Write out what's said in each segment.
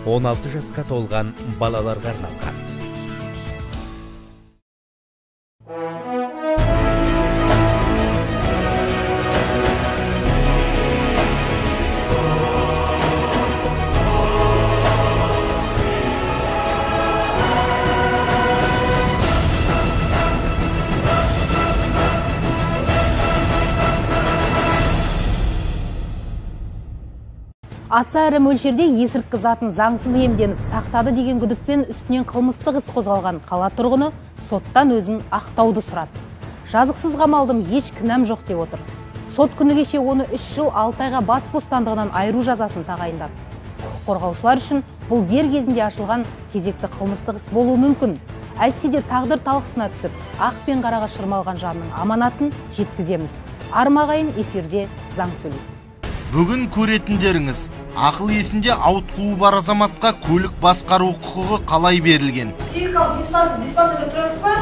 16 жасқа толған балаларға арналған. Аса ірі мөлшерде есірткі затын заңсыз иемденіп сақтады деген күдікпен үстінен қылмыстық іс қозғалған қала тұрғыны соттан өзін ақтауды сұрады. Жазықсыз қамалдым, еш кінәм жоқ деп отыр. Сот күні кеше оны 3 жыл 6 айға бас бостандығынан айыру жазасын тағайындады. Құқық қорғаушылар үшін бұл дер кезінде ашылған кезекті қылмыстық іс болуы мүмкін. Әйтсе де тағдыр талқысына түсіп, ақ пен қараға шырмалған жанның аманатын жеткіземіз. Армағайын эфирде заң сөйлейді. Бүгін көретіндеріңіз, ақыл есінде ауытқуы бар азаматқа көлік басқару құқығы қалай берілген? Психикалық диспансерде тұрасыз ба?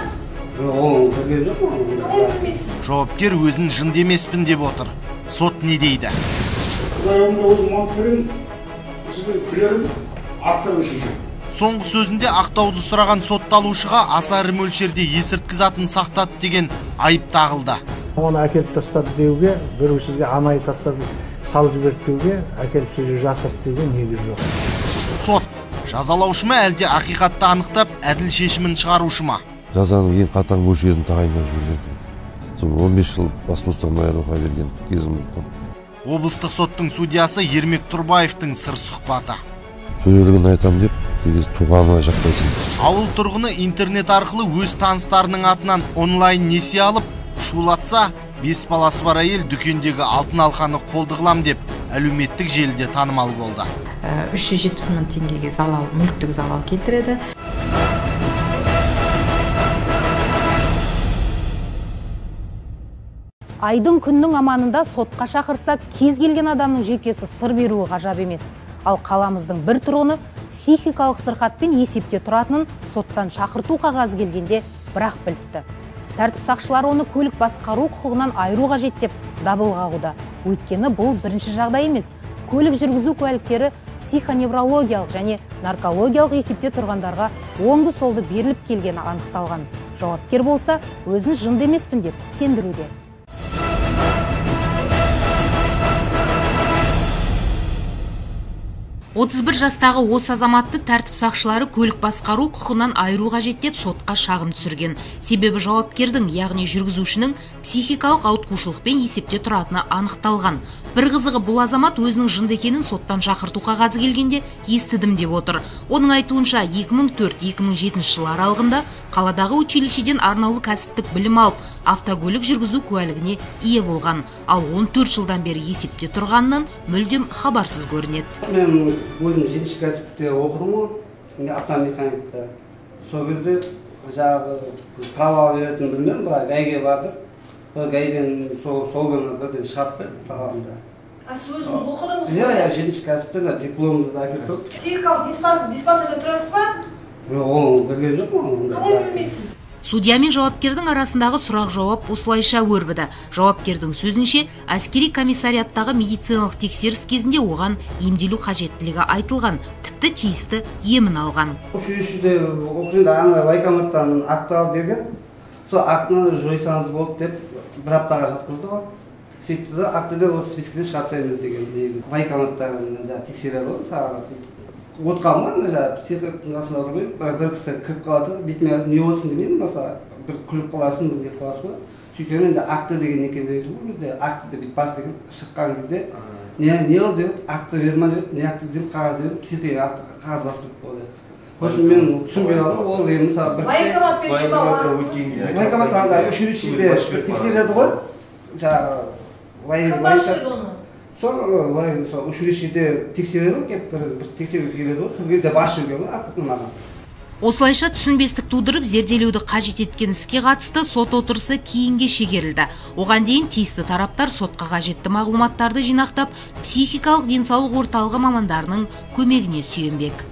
Ол көрген жоқ ма? Қалай білмейсіз? Жауапкер өзін жынды емеспін деп отыр. Сот не дейді? Соңғы сөзінде ақтауды сұраған сотталушыға аса ірі мөлшерде есірткі затын сақтады деген айып тағылды. Оны әкеліп тастады деуге, бір сізге анайы тастап салып жіберді деуге, әкеліп сөзі жасырды деуге негіз жоқ. Сот жазалаушы ма әлде ақиқатты анықтап әділ шешімін шығарушы ма? Жазаның ең қатаң мөлшерін тағайындап жүрген. Сол 15 жыл бас бостандығынан айыруға берген кезім. Облыстық соттың судьясы Ермек Тұрбаевтың сыр сұхбаты. Төрелігін айтам деп, туғанына жақпайсың. Ауыл тұрғыны интернет арқылы өз таныстарының атынан онлайн несие алып, шулатса, 5 баласы бар әйел дүкендегі алтын алқаны қолды қылам деп әлеуметтік желіде танымал болды. 370 мың теңгеге залал, мүліктік залал келтіреді. Айдың күннің аманында сотқа шақырса, кез келген адамның жүйкесі сыр беруі ғажап емес. Ал қаламыздың бір тұрғыны психикалық сырқатпен есепте тұратынын соттан шақырту қағазы келгенде бірақ біліпті. Тәртіп сақшылары оны көлік басқару құқығынан айыру қажет деп дабыл қағуда. Өйткені бұл бірінші жағдай емес. Көлік жүргізу куәліктері психоневрологиялық және наркологиялық есепте тұрғандарға оңды солды беріліп келгені анықталған. Жауапкер болса, өзін жынды емеспін деп сендіруде. 31 жастағы осы азаматты тәртіп сақшылары көлік басқару құқығынан айыру қажет деп сотқа шағым түсірген. Себебі жауапкердің, яғни жүргізушінің психикалық ауытқушылықпен есепте тұратыны анықталған. Бір қызығы, бұл азамат өзінің жынды екенін соттан шақырту қағазы келгенде естідім деп отыр. Оның айтуынша 2004-2007 жылы аралығында қаладағы училищеден арнаулы кәсіптік білім алып, автокөлік жүргізу куәлігіне ие болған. Ал 14 жылдан бері есепте тұрғанынан мүлдем хабарсыз көрінеді. Мен өзім 7-ші кәсіпте оқыдым ғой, автомеханикта. Сол кезде жағы права беретін білмем, бірақ гайге бардық. Гайден сол күні бірден шығарып правамды. Сіз өзіңіз оқыдыңыз? Иә, 7-ші кәсіптен дипломды да әкелдім. Психикалық диспансерде тұрасыз ба? Ол көрген жоқ ма? Қалай білмейсіз? Судья мен жауапкердің арасындағы сұрақ-жауап осылайша өрбіді. Жауапкердің сөзінше, әскери комиссариаттағы медициналық тексеріс кезінде оған емделу қажеттілігі айтылған, тіпті тиісті емін алған. Үшіншіде оқушында военкоматтан акт алып берген, сол актыны жойсаңыз болды деп бір аптаға жатқызды ғой. Сөйтті де актыны осы спискіден шығартаймыз деген негіз. Военкоматтан тексереді ғой, саған отқанмын, психикалық қасында отырмайым, бір кісі кіріп қалады, бетіме не olsun демеймін, мысалы, бір күліп қаласын, бір деп қаласың ғой. Сөйткен енді акты деген екен дейді бұл кезде, акты деп бас берген шыққан кезде, не ол деп, акты берма деп, не акты деп, қағаз деп, психикалық қағаз бас беріп болды. Сосын мен түсінбей қалдым, ол деген мысалы бір военкоматтан үшіншіде тексереді ғой, жаңағы сол училищеде тексереді ғой, бір тексеріп келеді ғой, сол кезде бас жүрген ғой, актыны маған. Осылайша түсінбестік тудырып, зерделеуді қажет еткен іске қатысты сот отырысы кейінге шегерілді. Оған дейін тиісті тараптар сотқа қажетті мағлұматтарды жинақтап, психикалық денсаулық орталығы мамандарының көмегіне сүйенбек.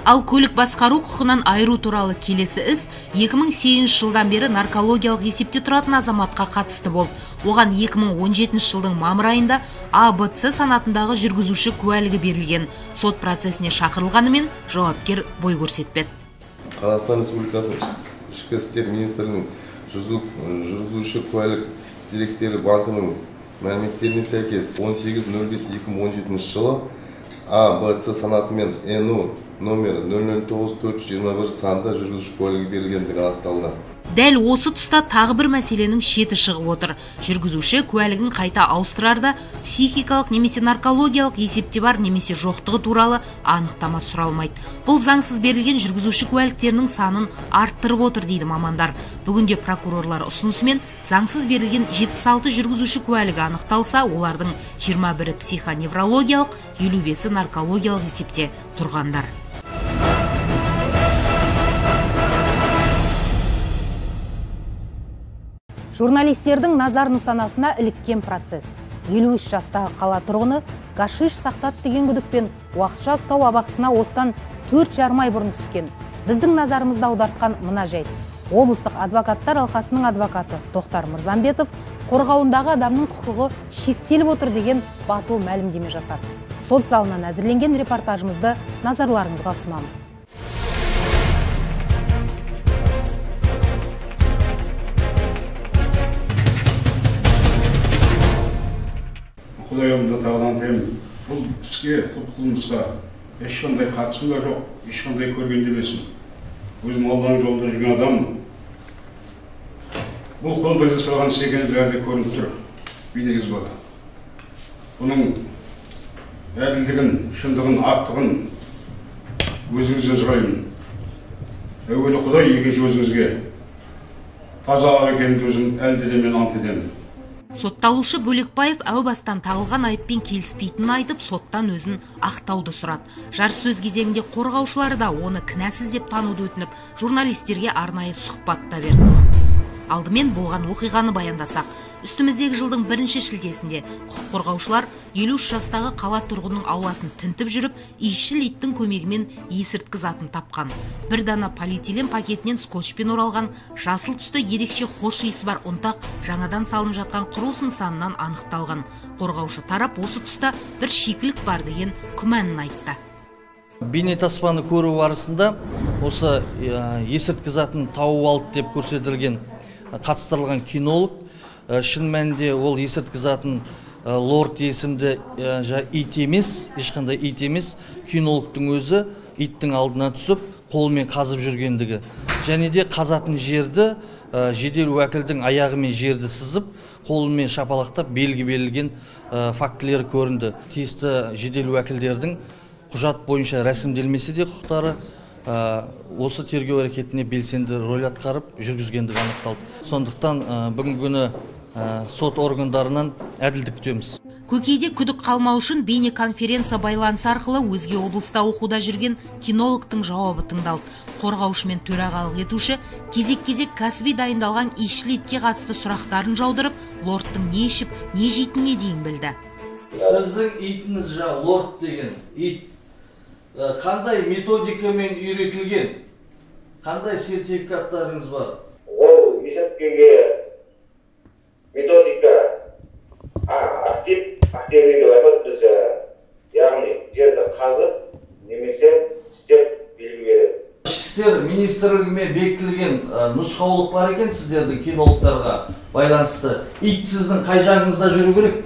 Ал көлік басқару құқығынан айыру туралы келесі іс 2008 жылдан бері наркологиялық есепте тұратын азаматқа қатысты болды. Оған 2017 жылдың мамыр айында АБЦ санатындағы жүргізуші куәлігі берілген. Сот процесіне шақырылғанымен жауапкер бой көрсетпеді. Қазақстан Республикасының ішкі істер министрінің жүргізуші куәлік деректері банкінің мәліметтеріне сәйкес 18.05.2017 жылы АБЦ санатымен НУ номер 009421 санды жүргізуші куәлігі берілгендігі анықталды. Дәл осы тұста тағы бір мәселенің шеті шығып отыр. Жүргізуші куәлігін қайта ауыстырарда психикалық немесе наркологиялық есепте бар немесе жоқтығы туралы анықтама сұралмайды. Бұл заңсыз берілген жүргізуші куәліктерінің санын арттырып отыр дейді мамандар. Бүгінде прокурорлар ұсынысымен заңсыз берілген 76 жүргізуші куәлігі анықталса, олардың 21-і психоневрологиялық, 55-і наркологиялық есепте тұрғандар. Журналистердің назар нысанасына іліккен процесс. 53 жастағы қала тұрғыны гашиш сақтады деген күдікпен уақытша ұстау абақтысына осыдан 4,5 ай бұрын түскен. Біздің назарымызды аудартқан мына жайт. Облыстық адвокаттар алқасының адвокаты Тоқтар Мырзамбетов қорғауындағы адамның құқығы шектеліп отыр деген батыл мәлімдеме жасады. Сот залынан әзірленген репортажымызды назарларыңызға ұсынамыз. Құдай алдында тағынан тәйім, бұл іске, қылмысқа ешқандай қатысым да жоқ, ешқандай көрген демесін. Өзім Алланың жолында жүрген адаммын. Бұл қолда жасалған іс екені бәрінде көрініп тұр, бейнеңіз бар. Бұның әділдігін, шындығын, ақтығын өзіңізден сұраймын. Әуелі Құдай, екінші өзіңізге. Таза екенімді өзім әлде де мен ант етемін. Сотталушы Бөлекбаев әу бастан тағылған айыппен келіспейтінін айтып, соттан өзін ақтауды сұрады. Жарыссөз кезегінде қорғаушылары да оны кінәсіз деп тануды өтініп, журналистерге арнайы сұхбат та берді. Алдымен болған оқиғаны баяндасақ, үстіміздегі жылдың 1 шілдесінде құқық қорғаушылар 53 жастағы қала тұрғынның ауласын тінтіп жүріп, иісшіл иттің көмегімен есірткі затын тапқан. Бір дана полиэтилен пакетінен скотчпен оралған жасыл түсті ерекше хош иісі бар ұнтақ жаңадан салынып жатқан құрылыс нысанынан анықталған. Қорғаушы тарап осы тұста бір шикілік бар деген күмәнін айтты. Бейнетаспаны көру барысында осы есірткі затын тауып алды деп көрсетілген қатыстырылған кинолог, шын мәнінде ол есірткі затын лорд есімді ит емес, ешқандай ит емес, кинологтың өзі иттің алдына түсіп, қолымен қазып жүргендігі. Және де қазатын жерді жедел уәкілдің аяғымен жерді сызып, қолымен шапалақтап белгі берілген фактілері көрінді. Тиісті жедел уәкілдердің құжат бойынша рәсімделмесе де құқықтары осы тергеу әрекетіне белсенді рөл атқарып жүргізгендігі анықталды. Сондықтан бүгінгі күні сот органдарынан әділдік күтеміз. Көкейде күдік қалмау үшін бейнеконференция байланысы арқылы өзге облыста оқуда жүрген кинологтың жауабы тыңдалды. Қорғаушы мен төрағалық етуші кезек-кезек кәсіби дайындалған иісшіл итке қатысты сұрақтарын жаудырып, лордтың не ішіп, не жейтініне дейін білді. Сіздің итіңіз лорд деген ит қандай методикамен үйретілген? Қандай сертификаттарыңыз бар? Ол есірткіге методика активный деп айтады біз, яғни жерді қазып немесе істеп белгі береді. Ішкі істер министрлігіне бекітілген нұсқаулық бар екен сіздердің кинологтарға байланысты. Ит сіздің қай жағыңызда жүру керек?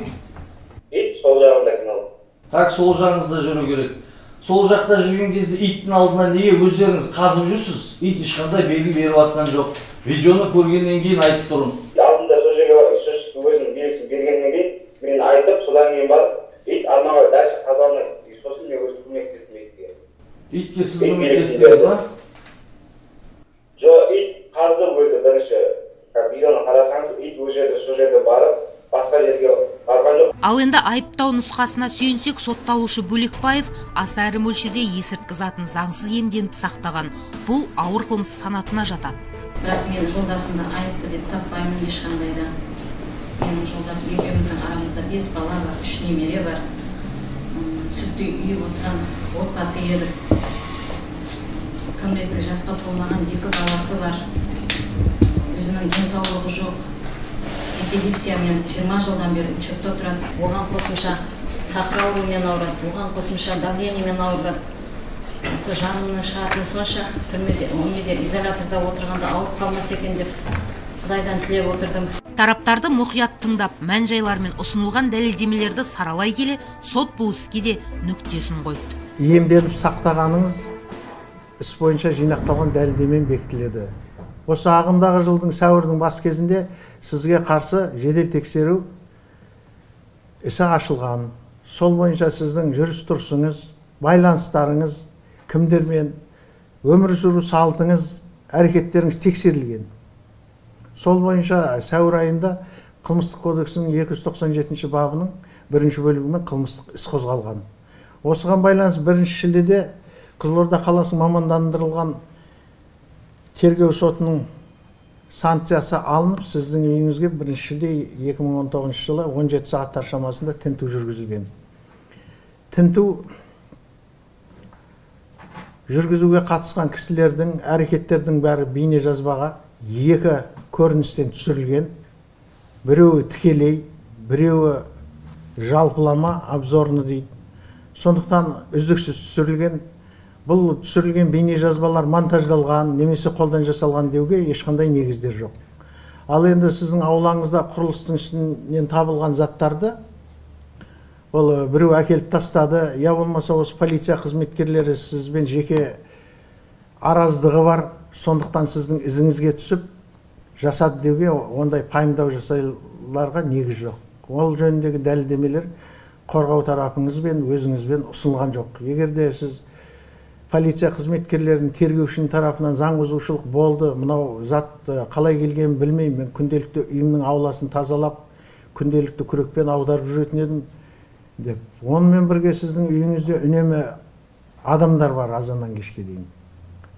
Ит сол жағында кинолог. Так, сол жағыңызда жүру керек. Сол жақта жүрген кезде иттің алдына неге өздеріңіз қазып жүрсіз? Ит ешқандай белгі беріп атқан жоқ. Видеоны көргеннен кейін айтып тұрмын. Алдында сол жерге өзінің белгісін бергеннен кейін мен айтып, содан кейін барып, ит арнауы дәрші қаза алмайды. Сосын мен өзім көмектестім итке. Итке сіз көмектестіңіз ба? Жоқ, ит қазып өзі бірінші. Видеоны қарасаңыз, ит өз жерде, сол жерде барып, басқа жерге барған жоқ. Ал енді айыптау нұсқасына сүйенсек, сотталушы Бөлекбаев аса ірі мөлшерде есірткі затын заңсыз иемденіп сақтаған. Бұл ауыр қылмыс санатына жатады. Бірақ мен жолдасымды айыпты деп таппаймын ешқандай да. Менің жолдасым екеуміздің арамызда 5 бала бар, 3 немере бар. Сүтті үйіп отырған отбасы едік. кәмелеттік жасқа толмаған 2 баласы бар. Өзінің денсаулығы жоқ. Эпилепсиямен 20 жылдан бері учетта тұрады. Оған қосымша сахар ауруымен ауырады, оған қосымша давлениемен ауырады. Осы жанымның шығатыны сонша, түрмеде, изоляторда отырғанда ауырып қалмас екен деп Құдайдан тілеп отырдым. Тараптарды мұқият тыңдап, мән-жайлар мен ұсынылған дәлелдемелерді саралай келе, сот бұл іске де нүктесін қойды. Иемденіп сақтағаныңыз іс бойынша жинақталған дәлелдемен бекітіледі. Осы ағымдағы жылдың сәуірдің бас кезінде сізге қарсы жедел тексеру ісі ашылған. Сол бойынша сіздің жүріс-тұрысыңыз, байланыстарыңыз, кімдермен өмір сүру салтыңыз, әрекеттеріңіз тексерілген. Сол бойынша сәуір айында Қылмыстық кодексінің 297 бабының 1 бөлігімен қылмыстық іс қозғалған. Осыған байланысты 1 шілдеде Қызылорда қаласының мамандандырылған тергеу сотының санкциясы алынып, сіздің үйіңізге 1 шілде 2019 жылы 17 сағаттар шамасында тінту жүргізілген. Тінту жүргізуге қатысқан кісілердің әрекеттердің бәрі бейне жазбаға 2 көріністен түсірілген. Біреуі тікелей, біреуі жалпылама, обзорны дейді. Сондықтан үздіксіз түсірілген. Бұл түсірілген бейне жазбалар монтаждалған, немесе қолдан жасалған деуге ешқандай негіздер жоқ. Ал енді сіздің аулаңызда құрылыстың ішінен табылған заттарды ол біреу әкеліп тастады, я болмаса осы полиция қызметкерлері сізбен жеке араздығы бар, сондықтан сіздің ізіңізге түсіп жасады деуге ондай пайымдау жасайларға негіз жоқ. Ол жөніндегі дәлелдемелер қорғау тарапыңызбен, өзіңізбен ұсынылған жоқ. Егерде сіз полиция қызметкерлерінің тергеушінің тарапынан заң бұзушылық болды, мынау зат қалай келгенін білмеймін, мен күнделікті үйімнің ауласын тазалап, күнделікті күрекпен аударып жүретін едім деп. Онымен бірге сіздің үйіңізде үнемі адамдар бар азаннан кешке дейін.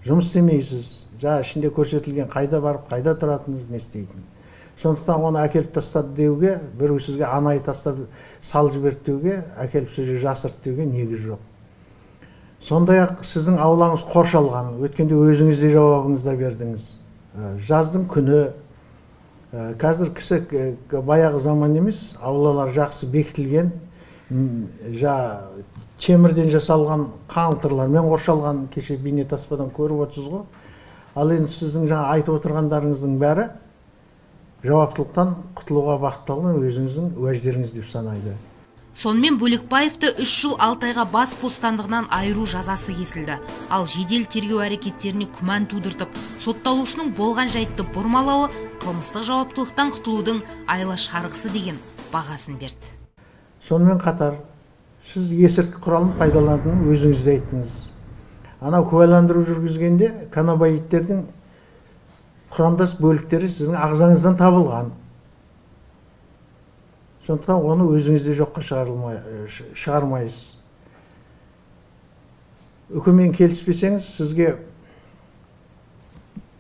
Жұмыс істемейсіз, ішінде көрсетілген қайда барып, қайда тұратыныңыз, не істейтін. Сондықтан оны әкеліп тастады деуге, біреу сізге анайы тастап салып жіберді деуге, әкеліп сөзі жасырды деуге негіз жоқ. Сондай-ақ сіздің аулаңыз қоршалған, өткенде өзіңіз де жауабыңызда бердіңіз. Жаздың күні, қазір кісі баяғы заман емес, аулалар жақсы бекітілген, темірден жасалған қаңылтырлармен қоршалған, кеше бейнетаспадан көріп отырсыз ғой. Ал енді сіздің жаңа айтып отырғандарыңыздың бәрі жауаптылықтан құтылуға бағытталған өзіңіздің уәждеріңіз деп санайды. Сонымен Бөлекбаевты 3 жыл 6 айға бас бостандығынан айыру жазасы кесілді. Ал жедел тергеу әрекеттеріне күмән тудыртып, сотталушының болған жайтты бұрмалауы қылмыстық жауаптылықтан құтылудың айла шарғысы деген бағасын берді. Сонымен қатар, сіз есірткі құралын пайдаланатынын өзіңізде айттыңыз. Анау куәландыру жүргізгенде каннабinoидтердің құрамдас бөліктері сіздің ағзаңыздан табылған. Сондықтан оны өзіңізде жоққа шығармайсыз. Үкіммен келіспесеңіз, сізге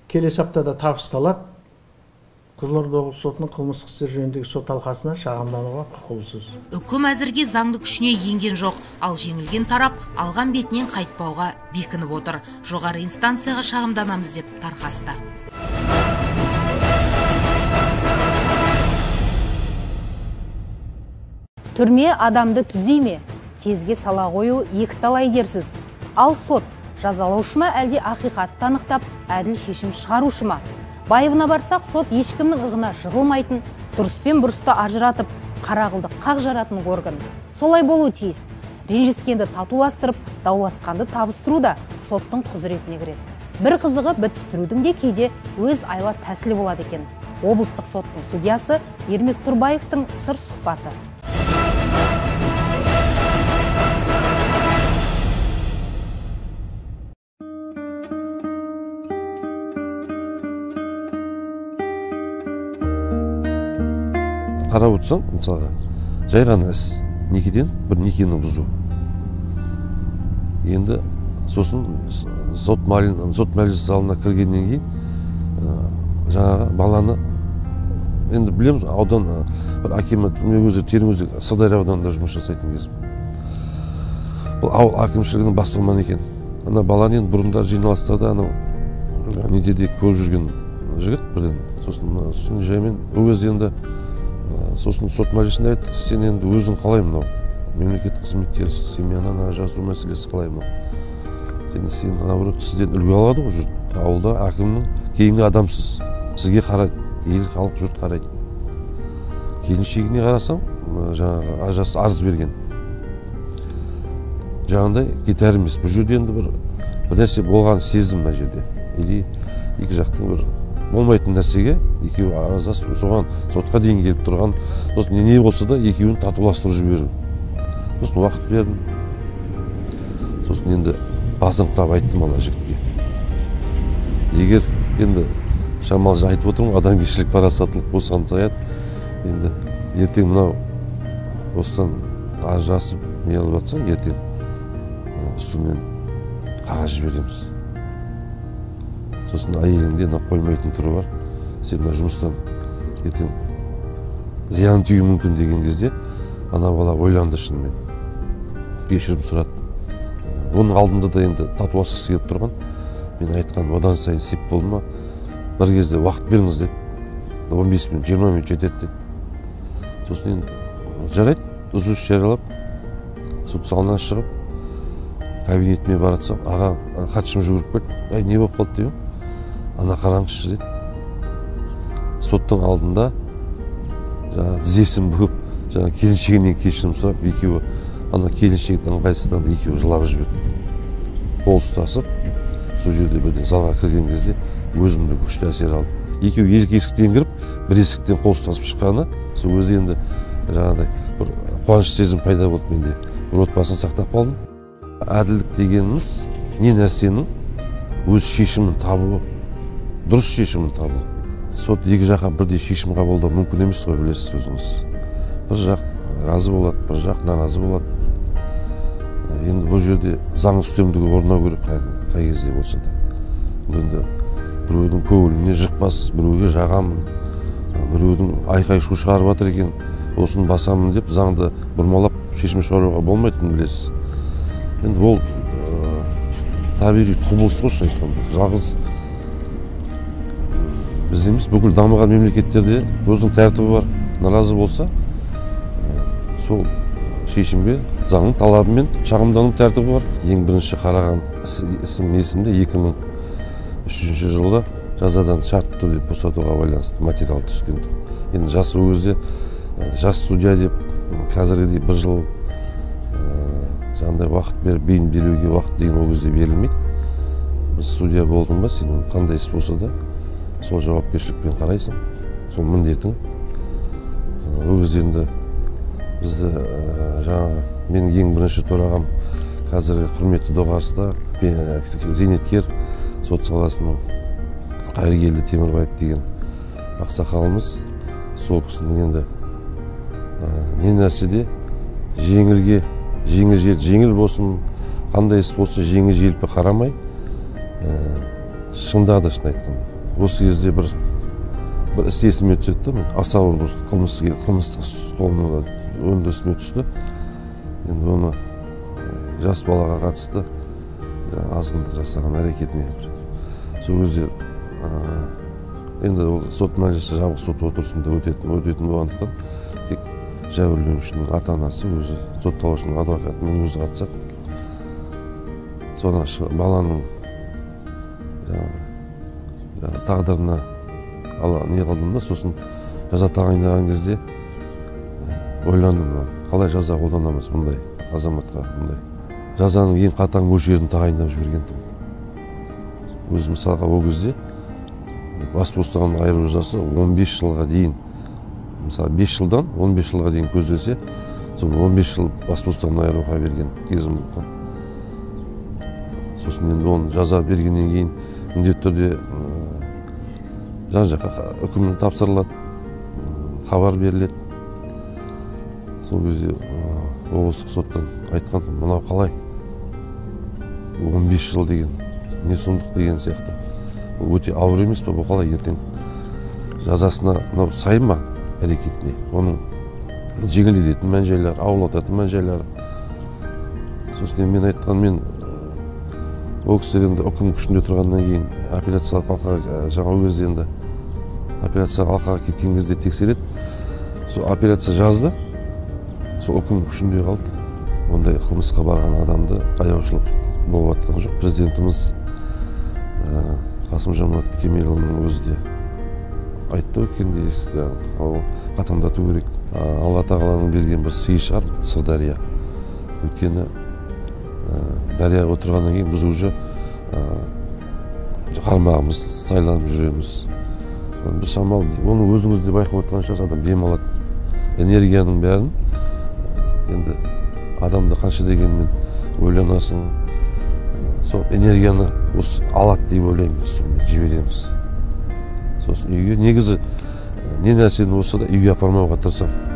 келесі аптада табысталады. Қызылорда облысы сотының қылмыстық істер жөніндегі сот алқасына шағымдануға құқылысыз. Үкім әзірге заңды күшіне енген жоқ, ал жеңілген тарап алған бетінен қайтпауға бекініп отыр. Жоғары инстанцияға шағымданамыз деп тарқасты. Түрме адамды түзей ме? Тезге сала қою екі талай дерсіз. Ал сот жазалаушы ма әлде ақиқат танықтап, әділ шешім шығарушы ма? Байыбына барсақ, сот ешкімнің ығына жығылмайтын, дұрыс пен бұрысты ажыратып, қарағылды қақ жаратын орган. Солай болу тиіс. Ренжіскенді татуластырып, дауласқанды табыстыру да соттың құзыретіне кіреді. Бір қызығы бітістірудің де кейде өз айла тәсілі болады екен. Облыстық соттың судьясы Ермек Тұрбаевтың сыр сұхбаты. Қарап отырсаң, мысалға, жай ғана іс некеден бір некені бұзу. Енді сосын сот мәжіліс залына кіргеннен кейін жаңағы баланы енді білеміз, аудан бір акимат өзі термөзек Сырдария ауданында жұмыс жасайтын кезім. Бұл ауыл әкімшілігінің бастығынан екен. ана баланы енді бұрындар жиналыстарда анау неде де көріп жүрген жігіт бірден, сосын сосын жаймен ол кезде енді сосын сот мәжілісінде айтты, сен енді өзің қалай мынау мемлекеттік қызметкер, семьяны ажырасу мәселесі қалай мынау, сен наоборот сізден үлгі алады ғой жұрт, ауылда әкімнің кейінгі адамсыз, сізге қарайды, ел халық жұрт қарайды. Келіншегіне қарасам жаңағы ажасы арыз берген, жаңағыдай кетер емес. Бұл жерде енді бір нәрсе болған сездім мына жерде, или екі жақтың бір болмайтын нәрсеге екеуі арыздасып соған сотқа дейін келіп тұрған, сосын не болса да екеуін татуластырып жіберу. Сосын уақыт бердім, сосын енді басын құрап айттым ана жігітке, егер енді шамалы айтып отырмын, адамгершілік парасаттылық болсаң саят, енді ертең мынау осыдан ажырасып не алып жатсаң, ертең үстінен қағаз жібереміз. Сосын әйеліңде қоймайтын түрі бар, сен жұмыстан ертең зиян тиюі мүмкін деген кезде ана бала ойланды шынымен, кешірім сұрады. Оның алдында да енді татуласқысы келіп тұрған, мен айтқан одан сайын сеп болды ма, бір кезде уақыт беріңіз деді, 15 минут, 20 минут жетеді деді. Сосын енді жарайды, үзіліс жариялап, сот залынан шығып, кабинетіме баратсам, аға хатшым жүгіріп келді, ай не болып қалды деймін, ана қараңызшы деді. Соттың алдында тізесін бүгіп, келіншегінен кешірім сұрап, екеуі ана келіншектің ыңғайсызданды, екеуі жылап жіберді. Қол ұстасып, сол жерде бірден залға кірген кезде өзімді күшті әсер алды. Екеуі екі есіктен кіріп, бір есіктен қол ұстасып шыққаны, сол өзде енді жаңағыдай бір қуаныш сезім пайда болды менде. Бір отбасын сақтап қалдым. Әділдік дегеніміз не нәрсенің өз шешімін табуы, дұрыс шешімін табуы. Сот екі жаққа бірдей шешім қабылдау мүмкін емес қой, білесіз өзіңіз. Бір жақ разы болады, бір жақ наразы болады. Енді бұл жерде заң үстемдігі орнау керек қай кезде болса да. Енді біреудің көңіліне жықпас, біреуге жағамын, біреудің айқай шу шығарып жатыр екен, осын басамын деп заңды бұрмалап шешім шығаруға болмайтынын білесіз. Енді ол табиғи құбылыс қой, шын айтқанда. Жалғыз біз емес, бүкіл дамыған мемлекеттерде өзінің тәртібі бар. Наразы болса, сол шешімге заңның талабымен шағымдану тәртібі бар. Ең бірінші қараған ісім есімде 2003 жылда жазадан шартты түрде босатуға байланысты материал түскен. Енді жас ол кезде жас судья деп қазіргідей бір жыл жаңағыдай уақыт беріп, бейін беруге уақыт деген ол кезде берілмейді. Біз судья болдың ба, сенің қандай іс болса да сол жауапкершілікпен қарайсың, сол міндетің. Ол кезде енді бізді жаңағы менің ең бірінші төрағам қазіргі құрметті доғарыста зейнеткер сот саласының Қайыргелді Темірбаев деген ақсақалымыз, сол кісінің енді не нәрседе жеңіл болсын, қандай іс болсын жеңіл-желпі қарамай шындады, шын айтқанда. Осы кезде бір іс есіме түседі, аса ауыр бір қылмыстық өндірісіне түсті. Енді оны жас балаға қатысты азғындық жасаған әрекетіне. Сол кезде енді сот мәжілісі жабық сот отырысында өтетін болғандықтан тек жәбірленушінің ата-анасы өзі, сотталушының адвокатымен өзі қатысады. Содан баланың тағдырына не қылдым да, сосын жаза тағайындаған кезде ойландым, қалай жаза қолданамыз мұндай азаматқа, мұндай жазаның ең қатаң мөлшерін тағайындап жібергентім. Өзі мысалға ол кезде бас бостандығынан айыру жазасы 15 жылға дейін, мысалы 5 жылдан 15 жылға дейін көзделсе, сол 15 жыл бас бостандығынан айыруға берген кезім болған. Сосын енді оны жаза бергеннен кейін міндетті түрде жан-жаққа үкімін тапсырылады, хабар беріледі. Сол кезде облыстық соттан айтқан, мынау қалай? 15 жыл деген, не сұмдық деген сияқты. Ол өте ауыр емес па, бұл қалай ертең жазасына сай ма әрекетіне? Оның жеңілдететін мән-жайлары, ауырлататын мән-жайлары. Сосын мен айтқан, мен ол кісілер енді үкім күшінде тұрғаннан кейін апелляциялық алқаға жаңа кезде енді апелляциялық алқаға кеткен кезде тексереді. Сол апелляция жазды, сол үкім күшінде қалды. Ондай қылмысқа барған адамды аяушылық болып жатқан жоқ. Президентіміз Қасым-Жомарт Кемелұлының өзі де айтты өткенде, қатаңдату керек. Алла тағаланың берген бір сыйы шығар Сырдария. Өйткені дария отырғаннан кейін біз уже қармағымыз, сайланып жүреміз. Бір шамал, оны өзіңіз де байқап отырған шығарсыз, адам демалады. Энергияның бәрін, енді адамды қанша дегенмен ойланасың, сол энергияны осы алады деп ойлаймыз, сумен жібереміз. Сосын үйге, негізі не нәрсені болса да үйге апармауға тырысамын.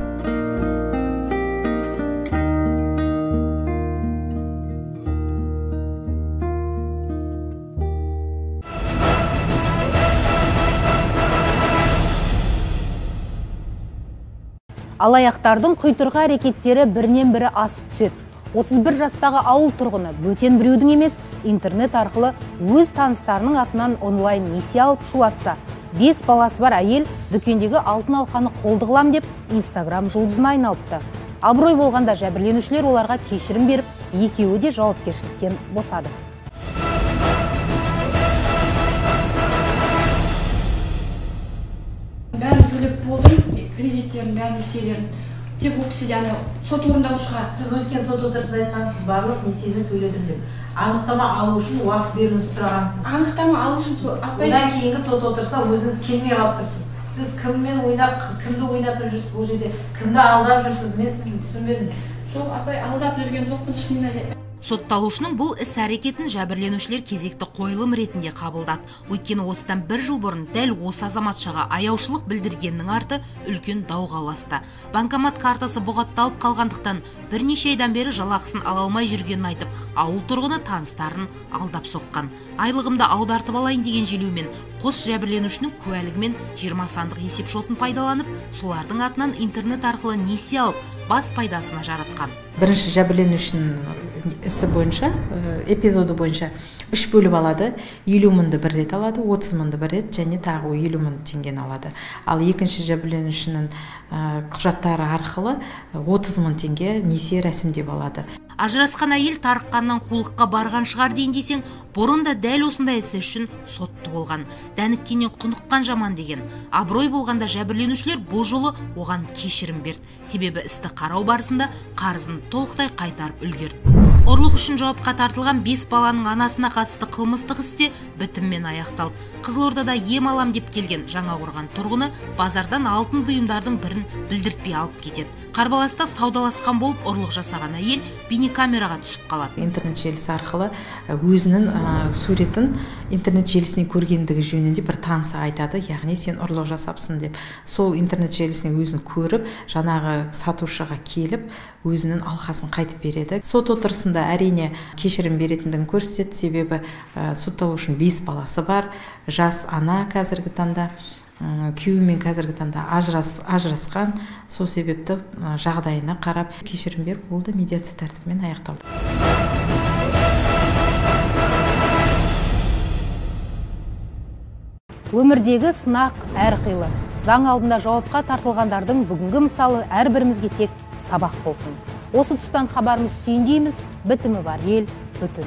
Алаяқтардың құйтырғы әрекеттері бірінен бірі асып түседі. 31 жастағы ауыл тұрғыны бөтен біреудің емес, интернет арқылы өз таныстарының атынан онлайн несие алып шулатса, 5 баласы бар әйел дүкендегі алтын алқаны қолдығылам деп Instagram жұлдызына айналыпты. Абырой болғанда жәбірленушілер оларға кешірім беріп, екеуі де жауапкершіліктен босады. Бәрін төлеп болдым, кредиттерін, бәрін несиелерін. Тек ол кісі сот орындаушыға. Сіз өткен сот отырысында айтқансыз, барлық несиені төледім деп. Анықтама алу үшін уақыт беруіңізді сұрағансыз. Анықтама алу үшін одан кейінгі сот отырысында өзіңіз келмей қалып тұрсыз. Сіз кіммен ойнап, кімді ойнатып жүрсіз, бұл жерде кімді алдап жүрсіз? Мен сізді түсінбедім. Жоқ, апай, алдап жүрген жоқпын, шынында. Сотталушының бұл іс-әрекетін жәбірленушілер кезекті қойылым ретінде қабылдады. Өйткені осыдан 1 жыл бұрын дәл осы азаматшаға аяушылық білдіргеннің арты үлкен дауға ұласты. Банкомат картасы бұғатталып қалғандықтан бірнеше айдан бері жалақысын ала алмай жүргенін айтып, ауыл тұрғыны таныстарын алдап соққан. Айлығымды аудартып алайын деген желеумен қос жәбірленушінің куәлігімен 20 сандық есеп шотын пайдаланып, солардың атынан интернет арқылы несие алып, бас пайдасына жаратқан. Бірінші жәбірленушінің ісі бойынша, эпизоды бойынша 3 бөліп алады. 50 мыңды бір рет алады, 30 мыңды бір рет, және тағы 50 мың теңгені алады. Ал екінші жәбірленушінің құжаттары арқылы 30 мың теңге несие рәсімдеп алады. Ажырасқан әйел тарыққаннан қулыққа барған шығар дейін десең, бұрында дәл осындай ісі үшін сотты болған. Дәніккеннен құныққан жаман деген. Абырой болғанда жәбірленушілер бұл жолы оған кешірім берді. Себебі істі қарау барысында қарызын толықтай қайтарып үлгерді. Ұрлық үшін жауапқа тартылған 5 баланың анасына қатысты қылмыстық істе бітіммен аяқталды. Қызылордада ем алам деп келген Жаңақорған тұрғыны базардан алтын бұйымдардың бірін білдіртпей алып кетеді. Қарбаласта саудаласқан болып ұрлық жасаған әйел бейнекамераға түсіп қалады. Интернет желісі арқылы өзінің суретін интернет желісіне көргендігі жөнінде бір танысы айтады, яғни сен ұрлық жасапсың деп. Сол интернет желісіне өзін көріп, жаңағы сатушыға келіп, өзінің алқасын қайтып береді. Сот отырысында әрине кешірім беретіндігін көрсетеді, себебі сотталушының 5 баласы бар, жас ана қазіргі таңда, күйеуімен қазіргі таңда ажырасқан, сол себепті жағдайына қарап кешірім беріп, ол да медиация тәртібімен аяқталды. Өмірдегі сынақ әрқилы. Заң алдында жауапқа тартылғандардың бүгінгі мысалы әрбірімізге тек сабақ болсын. Осы тұстан хабарымыз түйіндейміз, бітімі бар ел бүтін.